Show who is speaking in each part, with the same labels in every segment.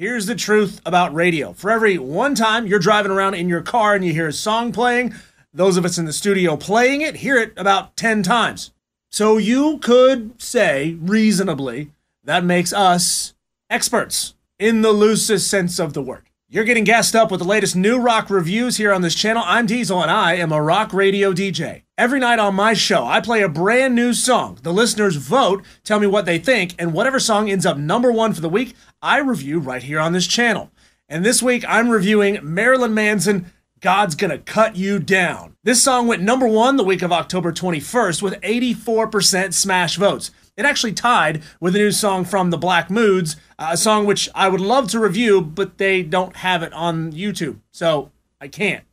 Speaker 1: Here's the truth about radio. For every one time you're driving around in your car and you hear a song playing, those of us in the studio playing it hear it about 10 times. So you could say, reasonably, that makes us experts in the loosest sense of the word. You're getting gassed up with the latest new rock reviews here on this channel. I'm Diesel and I am a rock radio DJ. Every night on my show, I play a brand new song. The listeners vote, tell me what they think, and whatever song ends up #1 for the week, I review right here on this channel. And this week, I'm reviewing Marilyn Manson, God's Gonna Cut You Down. This song went #1 the week of October 21st with 84% smash votes. It actually tied with a new song from the Black Moods, a song which I would love to review, but they don't have it on YouTube, so I can't.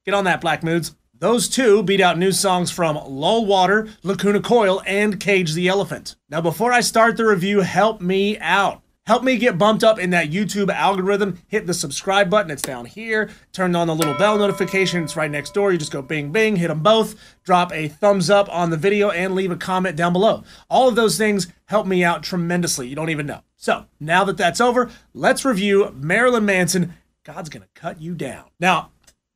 Speaker 1: Get on that, Black Moods. Those two beat out new songs from Lull Water, Lacuna Coil, and Cage the Elephant. Now, before I start the review, help me out. Help me get bumped up in that YouTube algorithm. Hit the subscribe button. It's down here. Turn on the little bell notification. It's right next door. You just go bing, bing, hit them both. Drop a thumbs up on the video and leave a comment down below. All of those things help me out tremendously. You don't even know. So now that that's over, let's review Marilyn Manson, God's Gonna Cut You Down. Now,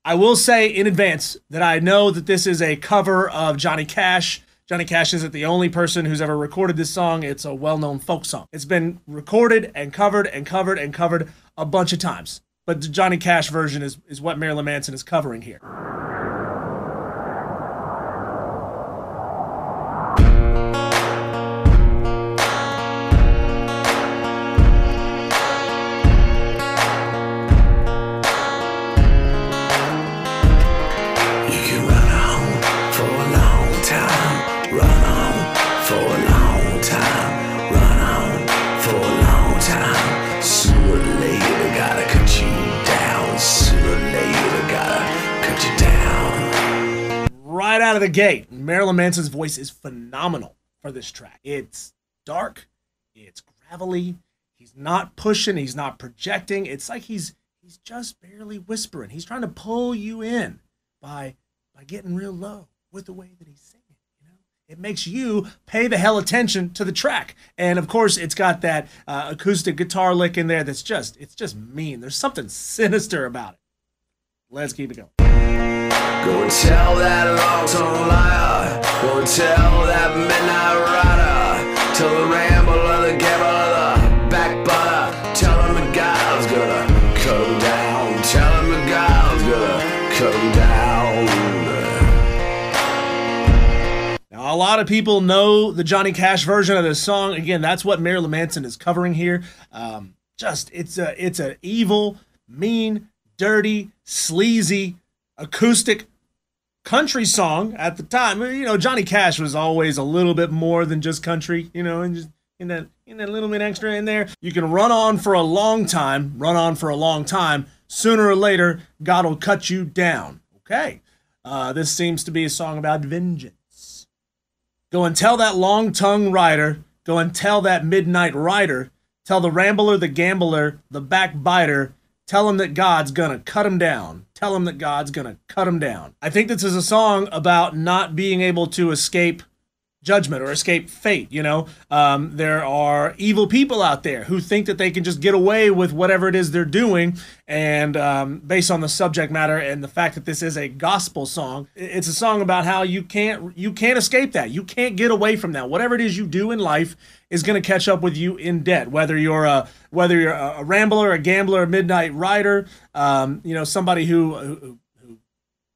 Speaker 1: I will say in advance that I know that this is a cover of Johnny Cash. Johnny Cash isn't the only person who's ever recorded this song. It's a well-known folk song. It's been recorded and covered and covered and covered a bunch of times. But the Johnny Cash version is what Marilyn Manson is covering here. Right out of the gate, Marilyn Manson's voice is phenomenal for this track. It's dark, it's gravelly, he's not pushing, he's not projecting. It's like he's just barely whispering. He's trying to pull you in by getting real low with the way that he's singing, you know? It makes you pay the hell attention to the track. And of course, it's got that acoustic guitar lick in there that's just mean. There's something sinister about it. Let's keep it going.
Speaker 2: Go and tell that long-tongued liar. Go and tell that midnight rider. Tell the rambler, the gambler, the backbiter. Tell him the God's gonna cut him down. Tell him the God's gonna cut him down.
Speaker 1: Now, a lot of people know the Johnny Cash version of this song. Again, that's what Marilyn Manson is covering here. It's an evil, mean, dirty, sleazy, acoustic country song at the time. You know, Johnny Cash was always a little bit more than just country, you know, and just in that little bit extra in there. You can run on for a long time, sooner or later, God will cut you down. Okay. This seems to be a song about vengeance. Go and tell that long-tongued rider, go and tell that midnight rider, tell the rambler, the gambler, the backbiter, tell him that God's gonna cut him down. Tell him that God's gonna cut him down. I think this is a song about not being able to escape judgment or escape fate, you know? There are evil people out there who think that they can just get away with whatever it is they're doing, and based on the subject matter and the fact that this is a gospel song, it's a song about how you can't escape that. You can't get away from that. Whatever it is you do in life is going to catch up with you in debt. Whether you're a rambler, a gambler, a midnight rider, you know, somebody who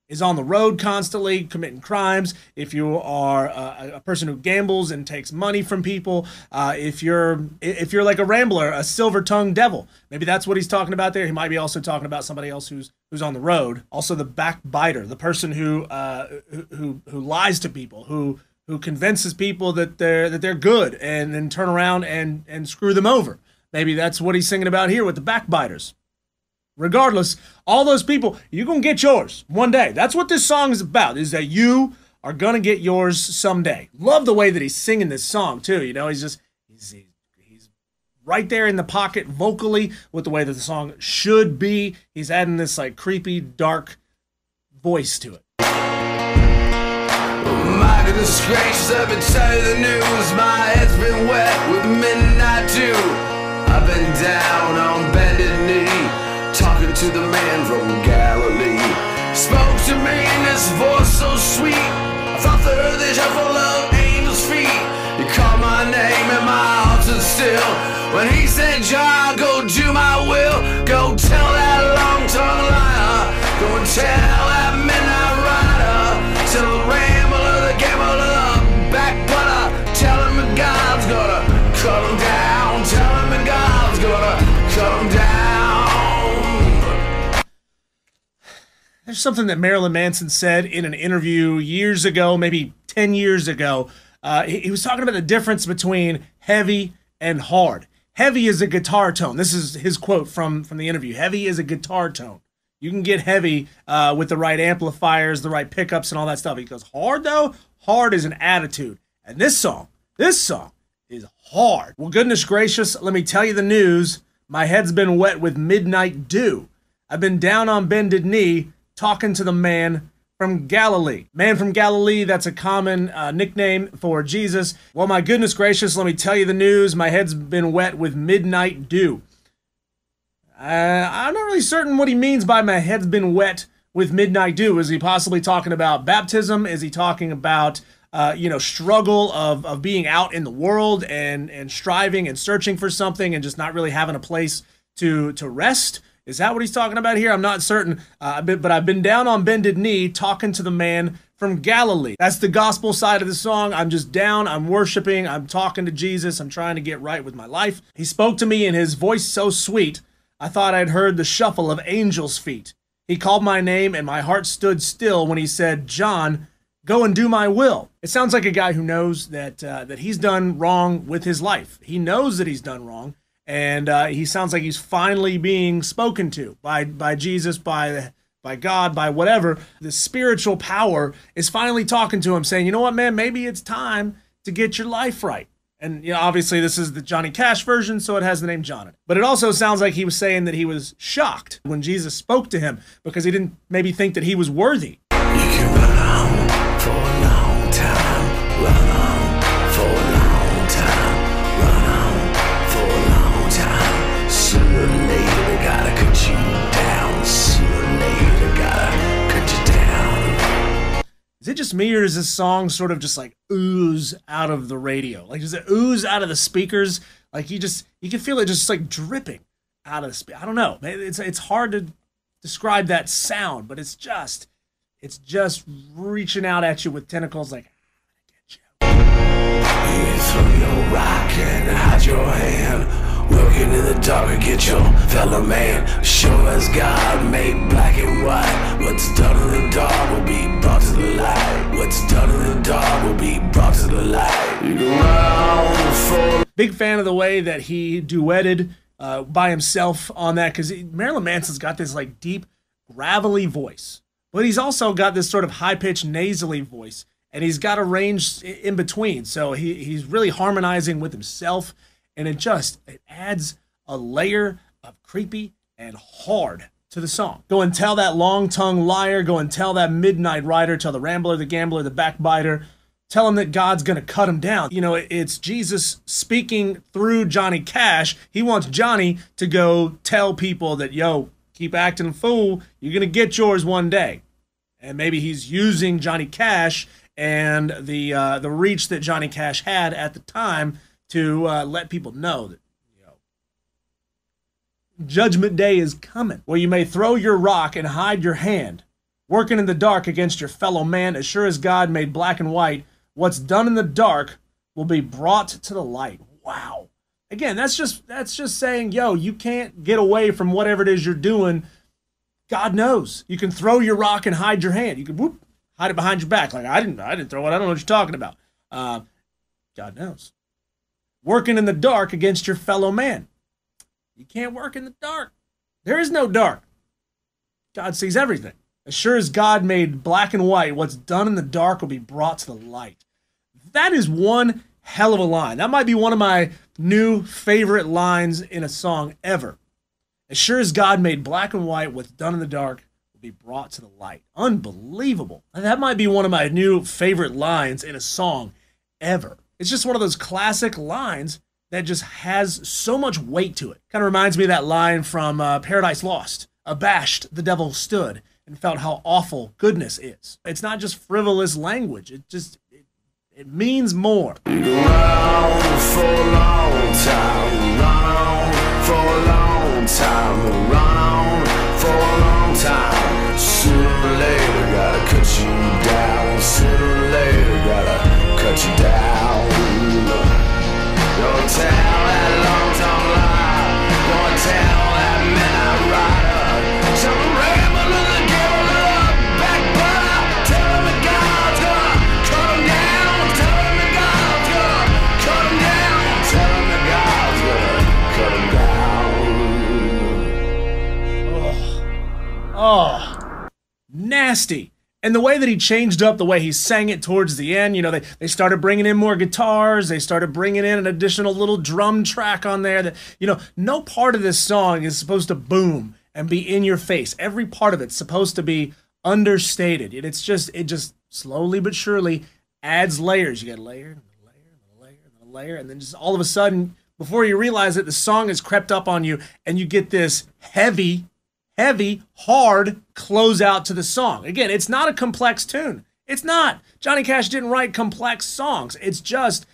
Speaker 1: is on the road constantly committing crimes, if you are a person who gambles and takes money from people, if you're like a rambler, a silver-tongued devil, maybe that's what he's talking about there. He might be also talking about somebody else who's on the road. Also the backbiter, the person who lies to people, who convinces people that they're good and then turn around and screw them over. Maybe that's what he's singing about here with the backbiters. Regardless, all those people, you're going to get yours one day. That's what this song is about, is that you are going to get yours someday. Love the way that he's singing this song, too. You know, he's right there in the pocket vocally with the way that the song should be. He's adding this, like, creepy, dark voice to it.
Speaker 2: My goodness gracious, let me tell you the news. My head's been wet with midnight dew. I've been down on bended knee, talking to the man from Galilee. Spoke to me in this voice so sweet, I thought the earth is full of angels' feet. He called my name and my heart stood still when he said, John, go do my will. Go tell that long-tongued liar, go and tell that midnight rider, tell the rambler, the gambler, the backbiter, tell him that God's gonna cut him down, tell him that God's gonna cut him down.
Speaker 1: There's something that Marilyn Manson said in an interview years ago, maybe 10 years ago. He was talking about the difference between heavy and hard. Heavy is a guitar tone. This is his quote from the interview. Heavy is a guitar tone. You can get heavy with the right amplifiers, the right pickups, and all that stuff. He goes, hard though? Hard is an attitude. And this song is hard. Well, goodness gracious, let me tell you the news. My head's been wet with midnight dew. I've been down on bended knee, talking to the man from Galilee. Man from Galilee, that's a common nickname for Jesus. Well, my goodness gracious, let me tell you the news. My head's been wet with midnight dew. I'm not really certain what he means by my head's been wet with midnight dew. Is he possibly talking about baptism? Is he talking about, struggle of being out in the world and striving and searching for something and just not really having a place to rest? Is that what he's talking about here? I'm not certain, but I've been down on bended knee talking to the man from Galilee. That's the gospel side of the song. I'm just down, I'm worshiping, I'm talking to Jesus, I'm trying to get right with my life. He spoke to me in his voice so sweet, I thought I'd heard the shuffle of angels' feet. He called my name and my heart stood still when he said, John, go and do my will. It sounds like a guy who knows that he's done wrong with his life. He knows that he's done wrong. And he sounds like he's finally being spoken to by Jesus, by God, by whatever. The spiritual power is finally talking to him, saying, you know what, man, maybe it's time to get your life right. And obviously this is the Johnny Cash version, so it has the name John in it. But it also sounds like he was saying that he was shocked when Jesus spoke to him because he didn't maybe think that he was worthy.
Speaker 2: You can run on for a long time, run on for a long time, run on for a long time. Sooner or later they gotta cut you down. Sooner or later they gotta cut you down.
Speaker 1: Is it just me, or does this song sort of just like ooze out of the radio? Like, does it ooze out of the speakers? Like you can feel it just like dripping out of the speaker. I don't know. It's hard to describe that sound, but it's just reaching out at you with tentacles like,
Speaker 2: You throw your rock and hide your hand. Working in the dark and get your fellow man. Sure as God made black and white. What's done in the dark will be brought to the light. What's done in the dark will be brought to the light. You can run for.
Speaker 1: Big fan of the way that he duetted by himself on that, because Marilyn Manson's got this like deep, gravelly voice, but he's also got this sort of high-pitched, nasally voice, and he's got a range in between. So he's really harmonizing with himself, and it adds a layer of creepy and hard to the song. Go and tell that long-tongued liar, go and tell that midnight rider, tell the rambler, the gambler, the backbiter, tell him that God's going to cut him down. It's Jesus speaking through Johnny Cash. He wants Johnny to go tell people that, yo, keep acting a fool, you're going to get yours one day. And maybe he's using Johnny Cash and the reach that Johnny Cash had at the time to let people know that Judgment Day is coming. Well, you may throw your rock and hide your hand, working in the dark against your fellow man. As sure as God made black and white, what's done in the dark will be brought to the light. Wow. Again, that's just saying, yo, you can't get away from whatever it is you're doing. God knows. You can throw your rock and hide your hand. You can hide it behind your back. Like, I didn't throw it. I don't know what you're talking about. God knows. Working in the dark against your fellow man. You can't work in the dark. There is no dark. God sees everything. As sure as God made black and white, what's done in the dark will be brought to the light. That is one hell of a line. That might be one of my new favorite lines in a song ever. As sure as God made black and white, what's done in the dark will be brought to the light. Unbelievable. That might be one of my new favorite lines in a song ever. It's just one of those classic lines that just has so much weight to it. Kind of reminds me of that line from Paradise Lost. Abashed, the devil stood and felt how awful goodness is. It's not just frivolous language. It means more.
Speaker 2: Run on for a long time, run on for a long time, run on for a long time. Sooner or later, gotta cut you down. Sooner or later, gotta cut you down. Don't tell that long-term lie. Don't tell that midnight rider. Tell the rebel of the devil of the backbiter. Tell him that God's gonna cut him down. Tell him that God's gonna cut him down. Tell him that God's gonna cut him down.
Speaker 1: Oh, nasty. And the way that he changed up the way he sang it towards the end, you know, they started bringing in more guitars. They started bringing in an additional little drum track on there that, you know, no part of this song is supposed to boom and be in your face. Every part of it's supposed to be understated. And it just slowly but surely adds layers. You get a layer, and a layer, and a layer, and a layer. And then just all of a sudden, before you realize it, the song has crept up on you and you get this heavy, hard closeout to the song. Again, it's not a complex tune. It's not. Johnny Cash didn't write complex songs. It's just,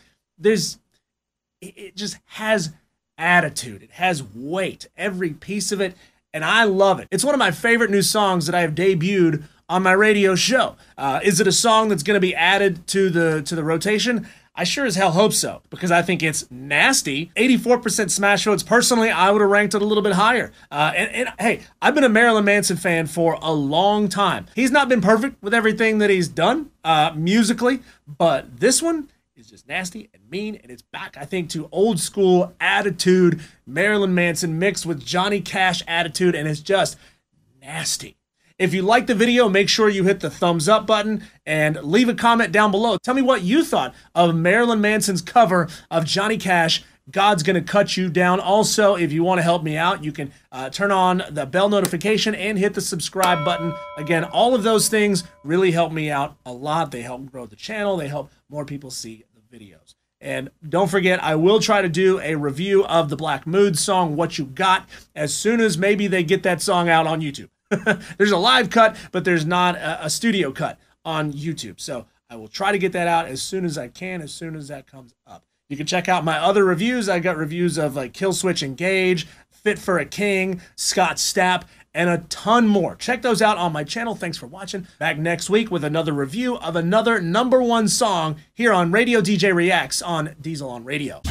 Speaker 1: it just has attitude. It has weight, every piece of it, and I love it. It's one of my favorite new songs that I have debuted on my radio show. Is it a song that's going to be added to the rotation? I sure as hell hope so, because I think it's nasty. 84% smash votes. Personally, I would have ranked it a little bit higher. And hey, I've been a Marilyn Manson fan for a long time. He's not been perfect with everything that he's done musically, but this one is just nasty and mean, and it's back, I think, to old school attitude Marilyn Manson mixed with Johnny Cash attitude, and it's just nasty. If you like the video, make sure you hit the thumbs up button and leave a comment down below. Tell me what you thought of Marilyn Manson's cover of Johnny Cash, God's Gonna Cut You Down. Also, if you want to help me out, you can turn on the bell notification and hit the subscribe button. Again, all of those things really help me out a lot. They help grow the channel. They help more people see the videos. And don't forget, I will try to do a review of the Black Mood song, What You Got, as soon as maybe they get that song out on YouTube. There's a live cut, but there's not a studio cut on YouTube. So I will try to get that out as soon as I can, as soon as that comes up. You can check out my other reviews. I got reviews of like Kill Switch Engage, Fit for a King, Scott Stapp, and a ton more. Check those out on my channel. Thanks for watching. Back next week with another review of another #1 song here on Radio DJ Reacts on Diesel on Radio.